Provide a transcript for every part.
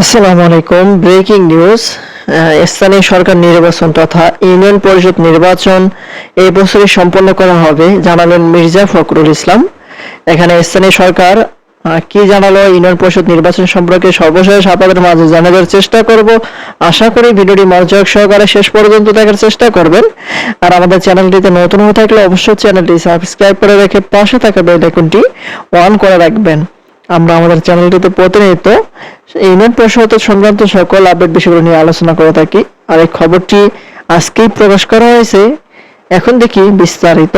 আসসালামু আলাইকুম। Breaking news. স্থানীয় সরকার নির্বাচন তথা ইউনিয়ন পরিষদ নির্বাচন এই বছরই সম্পন্ন করা হবে জানালেন মির্জা ফখরুল ইসলাম। এখানে স্থানীয় সরকার কি জানালো ইউনিয়ন পরিষদ নির্বাচন সম্পর্কে সর্বশেষ আপনাদের মাঝে জানানোর চেষ্টা করব। আশা করি ভিডিওটি মনোযোগ সহকারে শেষ পর্যন্ত দেখার চেষ্টা করবেন। আর আমাদের চ্যানেলটিতে নতুন হয়ে থাকলে অবশ্যই চ্যানেলটি সাবস্ক্রাইব করে রেখে পাশে থাকা বেল আইকনটি অন করে রাখবেন। আমরা আমাদের চ্যানেলটিতে প্রতিনিয়ত ইউনিয়ন পরিষদ সংক্রান্ত সকল আপডেট বিষয়গুলো নিয়ে আলোচনা করে থাকি। আর এই খবরটি আজকেই প্রকাশ করা হয়েছে। এখন দেখি বিস্তারিত।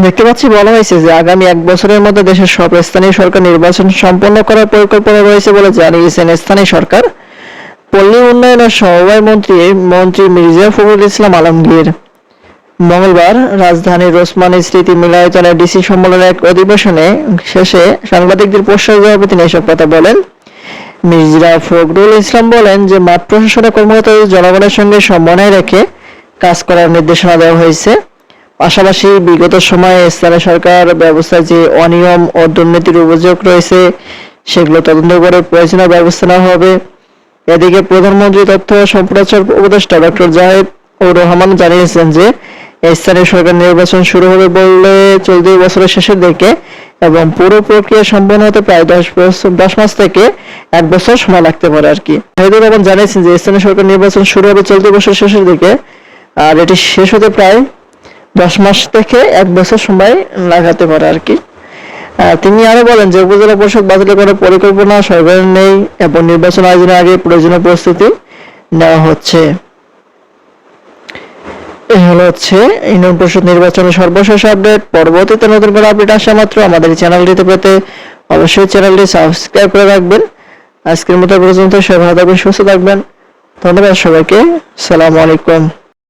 দেখতে পাচ্ছি বলা হয়েছে যে আগামী 1 বছরের মধ্যে দেশের সব স্থানীয় সরকার নির্বাচন সম্পন্ন করার পরিকল্পনা রয়েছে বলে জানিয়েছেন স্থানীয় সরকার পল্লী উন্নয়ন ও সমবায় মন্ত্রী মির্জা ফখরুল ইসলাম আলমগীর মঙ্গলবার রাজধানীর ওসমানী স্মৃতি মিলনায়তনে ডিসি সম্মেলনের এক অধিবেশনে শেষে সাংবাদিকদের প্রশ্নের জবাবে তিনি এসব কথা বলেন। মির্জা ফখরুল ইসলাম বলেন যে মাঠ প্রশাসনের কর্মকর্তাদের জনগণের সঙ্গে সমন্বয় রেখে কাজ করার নির্দেশনা দেওয়া হয়েছে। পাশাপাশি বিগত সময়ে স্থানীয় সরকার ব্যবস্থায় যে অনিয়ম ও দুর্নীতির অভিযোগ রয়েছে সেগুলো তদন্ত করে প্রয়োজনীয় ব্যবস্থা নেওয়া হবে। এদিকে প্রধানমন্ত্রী তথ্য ও সম্প্রচার উপদেষ্টা ডক্টর জাহিদ রহমান জানিয়েছেন যে স্থানীয় সরকার নির্বাচন শুরু হবে বললে চলতি বছরের শেষের দিকে এবং পুরো প্রক্রিয়া সম্পন্ন হতে প্রায় 10 মাস থেকে 1 বছর সময় লাগতে পারে আর কি। জাহিদুর রহমান জানিয়েছেন যে স্থানীয় সরকার নির্বাচন শুরু হবে চলতি বছরের শেষের দিকে আর এটি শেষ হতে প্রায় 10 মাস থেকে 1 বছর সময় লাগাতে পারে আর কি। তিনি আরো বলেন যে উপজেলা পরিষদ বাতিল করার পরিকল্পনা সরকারের নেই এবং নির্বাচন আয়োজনের আগে প্রয়োজনীয় প্রস্তুতি নেওয়া হচ্ছে। এই হচ্ছে ইউনিয়ন পরিষদ নির্বাচনের সর্বশেষ আপডেট। পরবর্তীতে নতুন করে আপডেট আসা মাত্র আমাদের চ্যানেলটিতে পেতে অবশ্যই চ্যানেলটি সাবস্ক্রাইব করে রাখবেন। আজকের মতো পর্যন্ত সবাই ভালো থাকবেন, সুস্থ থাকবেন। ধন্যবাদ সবাইকে। আসসালামু আলাইকুম।